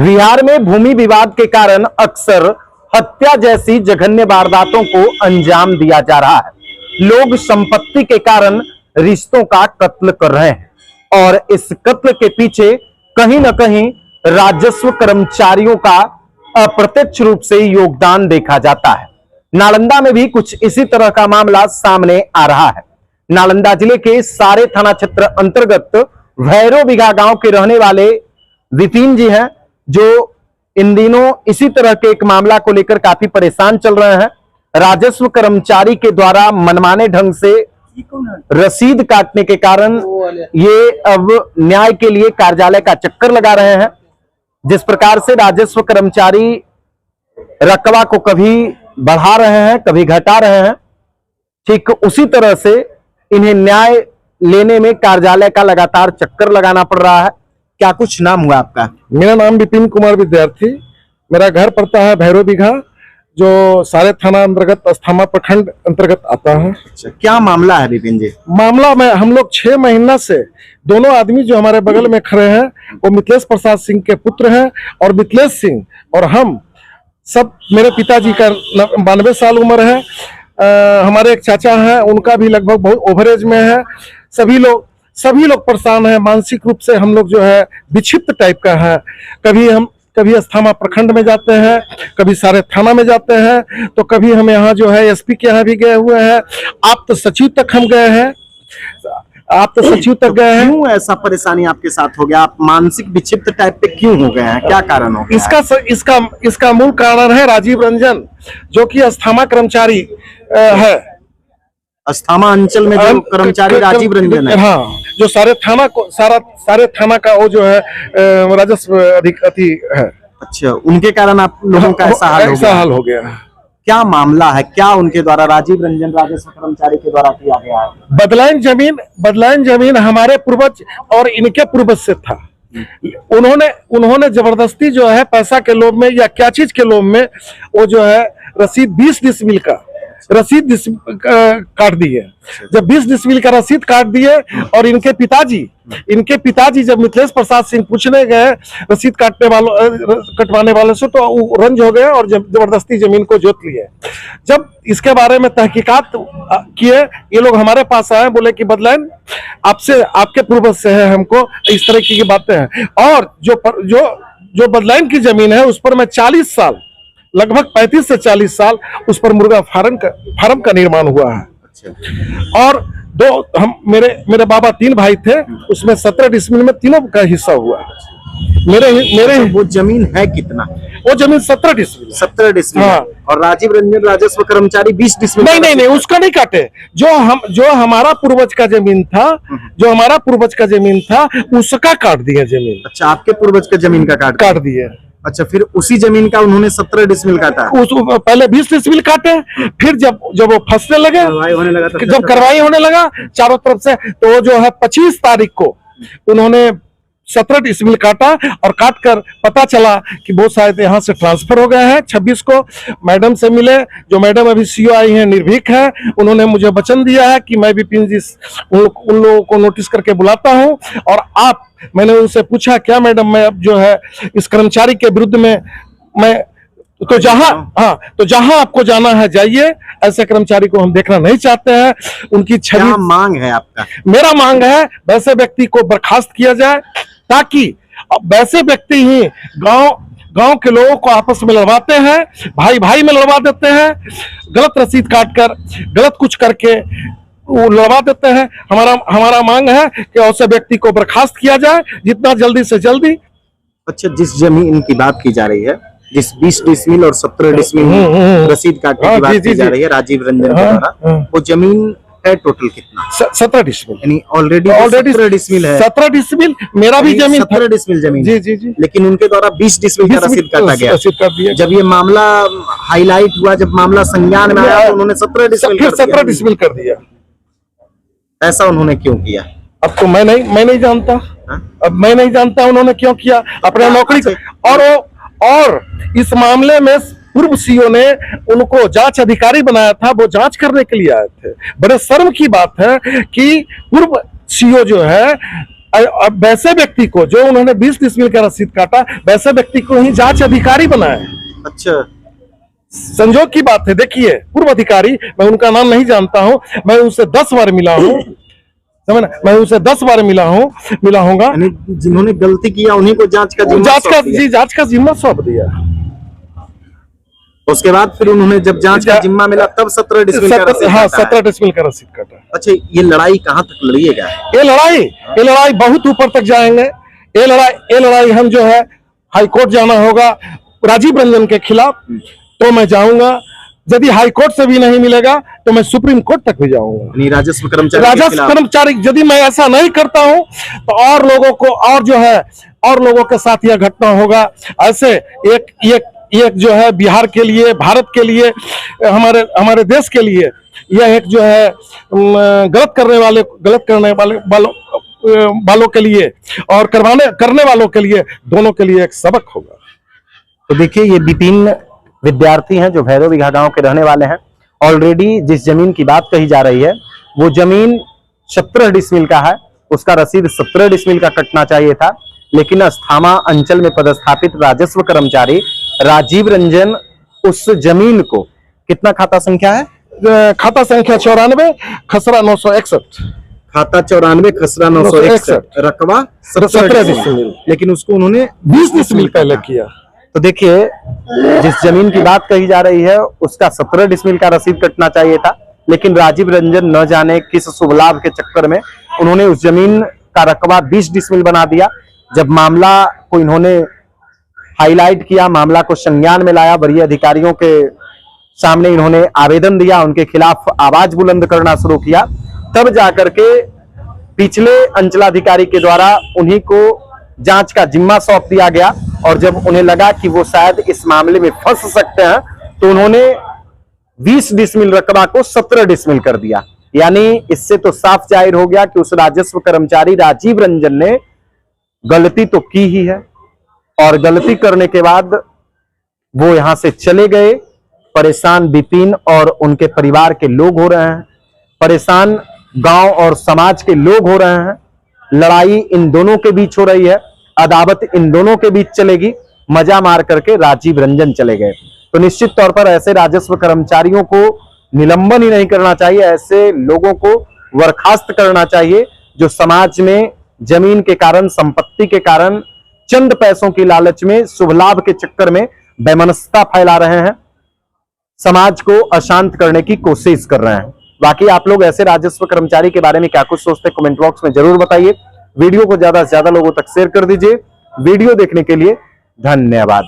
बिहार में भूमि विवाद के कारण अक्सर हत्या जैसी जघन्य वारदातों को अंजाम दिया जा रहा है। लोग संपत्ति के कारण रिश्तों का कत्ल कर रहे हैं और इस कत्ल के पीछे कहीं न कहीं राजस्व कर्मचारियों का अप्रत्यक्ष रूप से योगदान देखा जाता है। नालंदा में भी कुछ इसी तरह का मामला सामने आ रहा है। नालंदा जिले के सारे थाना क्षेत्र अंतर्गत भैरो बिघा गांव के रहने वाले विपिन जी हैं, जो इन दिनों इसी तरह के एक मामला को लेकर काफी परेशान चल रहे हैं। राजस्व कर्मचारी के द्वारा मनमाने ढंग से रसीद काटने के कारण ये अब न्याय के लिए कार्यालय का चक्कर लगा रहे हैं। जिस प्रकार से राजस्व कर्मचारी रकबा को कभी बढ़ा रहे हैं, कभी घटा रहे हैं, ठीक उसी तरह से इन्हें न्याय लेने में कार्यालय का लगातार चक्कर लगाना पड़ रहा है। क्या कुछ नाम हुआ आपका? मेरा नाम विपिन कुमार विद्यार्थी। मेरा घर पड़ता है भैरो बिघा, जो सारे थाना अंतर्गत अस्थामा प्रखंड अंतर्गत आता है। अच्छा, क्या मामला है विपिन जी? मामला में हम लोग 6 महीना से दोनों आदमी जो हमारे बगल में खड़े हैं वो मिथिलेश प्रसाद सिंह के पुत्र हैं और मिथिलेश सिंह और हम सब, मेरे पिताजी का 92 साल उम्र है। हमारे एक चाचा हैं, उनका भी लगभग बहुत ओवरेज में है। सभी लोग परेशान हैं। मानसिक रूप से हम लोग जो है विक्षिप्त टाइप का है। कभी अस्थामा प्रखंड में जाते हैं, कभी सारे थाना में जाते हैं, तो कभी हम यहाँ जो है एसपी के यहाँ भी गए हुए हैं। आप तो सचिव तक हम गए हैं। क्यों ऐसा परेशानी आपके साथ हो गया? आप मानसिक विक्षिप्त टाइप पे क्यों हो गए हैं? क्या कारण हो गया? इसका मूल कारण है राजीव रंजन, जो कि अस्थामा कर्मचारी है। अस्थामा अंचल में जो कर्मचारी राजीव रंजन है, हाँ, जो सारे थाना का वो जो है राजस्व अधिकारी है। अच्छा, उनके कारण आप लोगों का ऐसा हाल हो गया। क्या मामला है? क्या उनके द्वारा राजीव रंजन राजस्व कर्मचारी के द्वारा किया गया है? बदलाइन जमीन हमारे पूर्वज और इनके पूर्वज से था। उन्होंने जबरदस्ती जो है पैसा के लोभ में या क्या चीज के लोभ में वो जो है रसीद 20 डिसमिल का रसीद काट दी है। जब 20 डिसमिल का रसीद काट दिए और इनके पिताजी जब मिथिलेश प्रसाद सिंह पूछने गए रसीद कटवाने वाले से, तो वो रंज हो गए और जबरदस्ती जमीन को जोत लिए। जब इसके बारे में तहकीकात किए, ये लोग हमारे पास आए, बोले कि बदलाइन आपसे, आपके पूर्वज से है, हमको इस तरह की बातें हैं। और जो बदलाइन की जमीन है उस पर मैं 40 साल, लगभग 35 से 40 साल उस पर मुर्गा फार्म का निर्माण हुआ है। अच्छा। और मेरे बाबा 3 भाई थे, उसमें 17 डिसमिल में तीनों का हिस्सा हुआ। मेरे वो जमीन है कितना? वो जमीन 17 डिसमिल। हाँ। और राजीव रंजन राजस्व कर्मचारी 20 डिसमिल। नहीं, उसका नहीं काटे। जो हमारा पूर्वज का जमीन था उसका काट दिया जमीन। अच्छा, आपके पूर्वज का जमीन का काट दिए। अच्छा, फिर उसी जमीन का उन्होंने 17 डिसमिल काटा। पहले 20 डिसमिल काटे, फिर जब वो फंसने लगे, जब कार्रवाई होने लगा चारों तरफ से, तो जो है 25 तारीख को उन्होंने 17 डिसमिल काटा। और काट कर पता चला कि वो शायद यहाँ से ट्रांसफर हो गए हैं। 26 को मैडम से मिले, जो मैडम अभी सीओ आई हैं, निर्भीक है। उन्होंने मुझे वचन दिया है कि मैं विपिन जी उन लोगों को नोटिस करके बुलाता हूँ। और मैंने उनसे पूछा, क्या मैडम, मैं अब जो है इस कर्मचारी के विरुद्ध में मैं तो जहां आपको जाना है जाइए, ऐसे कर्मचारी को हम देखना नहीं चाहते हैं। उनकी छवि। क्या मांग है आपका? मेरा मांग है वैसे व्यक्ति को बर्खास्त किया जाए, ताकि वैसे व्यक्ति ही गांव के लोगों को आपस में लड़वाते हैं, भाई में लड़वा देते हैं, गलत रसीद काट कर, गलत कुछ करके वो लड़वा देते हैं। हमारा मांग है कि ऐसे व्यक्ति को बर्खास्त किया जाए जितना जल्दी से जल्दी। अच्छा, जिस जमीन की बात की जा रही है, जिस 20 डिसमिल और 17 डिसमिल रसीद काटने की बात की जा रही है राजीव रंजन के द्वारा, वो जमीन है टोटल कितना? 17 डिसमिल। यानी ऑलरेडी 17 डिसमिल है। 17 डिसमिल मेरा भी जमीन, 17 डिसमिल जमीन। जी। लेकिन उनके द्वारा 20 डिसमिल का रसीद काटा गया। जब ये मामला हाईलाइट हुआ, जब मामला संज्ञान में आया, तो उन्होंने 17 डिसमिल कर दिया। ऐसा उन्होंने क्यों किया? अब तो मैं नहीं जानता। अब मैं नहीं जानता उन्होंने क्यों किया। अपने नौकरी और इस मामले में पूर्व सीओ ने उनको जांच अधिकारी बनाया था, वो जांच करने के लिए आए थे। बड़े शर्म की बात है कि पूर्व सीओ जो है अब वैसे व्यक्ति को जो उन्होंने 20 डिसमिल का रसीद काटा, वैसे व्यक्ति को ही जांच अधिकारी बनाए। अच्छा, संजोग की बात है, देखिए पूर्व अधिकारी, मैं उनका नाम नहीं जानता हूं, मैं उनसे 10 बार मिला हूं, समझ ना, मैं उनसे 10 बार मिला होगा। यानी जिन्होंने गलती किया उन्हीं को जांच का जिम्मा सौंप दिया। उसके बाद फिर उन्होंने जब जांच का जिम्मा मिला तब 17 डिसमिल का रसीद हाँ, काटा है। 17 डिसमिल का रसीद काटा। अच्छा, ये लड़ाई कहां तक लड़िएगा? ये लड़ाई बहुत ऊपर तक जाएंगे। ये लड़ाई हम जो है हाईकोर्ट जाना होगा राजीव रंजन के खिलाफ, तो मैं जाऊंगा। यदि हाईकोर्ट से भी नहीं मिलेगा तो मैं सुप्रीम कोर्ट तक भी जाऊंगा। राजस्व कर्मचारी यदि मैं ऐसा नहीं करता हूं तो और लोगों को, और जो है और लोगों के साथ यह घटना होगा। ऐसे एक जो है बिहार के लिए, भारत के लिए, हमारे देश के लिए यह एक जो है गलत करने वालों के लिए और करने वालों के लिए, दोनों के लिए एक सबक होगा। तो देखिए, ये विपिन विद्यार्थी हैं जो भैरव बिघा गांव के रहने वाले हैं। ऑलरेडी जिस जमीन की बात कही जा रही है वो जमीन 17 डिसमिल का है। उसका रसीद 17 डिसमिल का कटना चाहिए था, लेकिन अस्थामा अंचल में पदस्थापित राजस्व कर्मचारी राजीव रंजन उस जमीन को, कितना खाता संख्या है? खाता संख्या 94 खसरा 961, खाता 94 खसरा 961, रकबा 17 डिसमिल, लेकिन उसको उन्होंने 20 डिसमिल का अलग किया। तो देखिए, जिस जमीन की बात कही जा रही है उसका 17 डिसमिल का रसीद कटना चाहिए था, लेकिन राजीव रंजन न जाने किस शुभ लाभ के चक्कर में उन्होंने उस जमीन का रकबा 20 डिसमिल बना दिया। जब मामला को इन्होंने हाईलाइट किया, मामला को संज्ञान में लाया, वरीय अधिकारियों के सामने इन्होंने आवेदन दिया, उनके खिलाफ आवाज बुलंद करना शुरू किया, तब जाकर के पिछले अंचलाधिकारी के द्वारा उन्हीं को जांच का जिम्मा सौंप दिया गया। और जब उन्हें लगा कि वो शायद इस मामले में फंस सकते हैं तो उन्होंने 20 डिसमिल रकबा को 17 डिसमिल कर दिया। यानी इससे तो साफ जाहिर हो गया कि उस राजस्व कर्मचारी राजीव रंजन ने गलती तो की ही है, और गलती करने के बाद वो यहां से चले गए। परेशान विपिन और उनके परिवार के लोग हो रहे हैं, परेशान गांव और समाज के लोग हो रहे हैं। लड़ाई इन दोनों के बीच हो रही है, अदावत इन दोनों के बीच चलेगी। मजा मार करके राजीव रंजन चले गए। तो निश्चित तौर पर ऐसे राजस्व कर्मचारियों को निलंबन ही नहीं करना चाहिए, ऐसे लोगों को बर्खास्त करना चाहिए जो समाज में जमीन के कारण, संपत्ति के कारण, चंद पैसों की लालच में, शुभ लाभ के चक्कर में बेमनस्ता फैला रहे हैं, समाज को अशांत करने की कोशिश कर रहे हैं। बाकी आप लोग ऐसे राजस्व कर्मचारी के बारे में क्या कुछ सोचते हैं, कमेंट बॉक्स में जरूर बताइए। वीडियो को ज्यादा से ज्यादा लोगों तक शेयर कर दीजिए। वीडियो देखने के लिए धन्यवाद।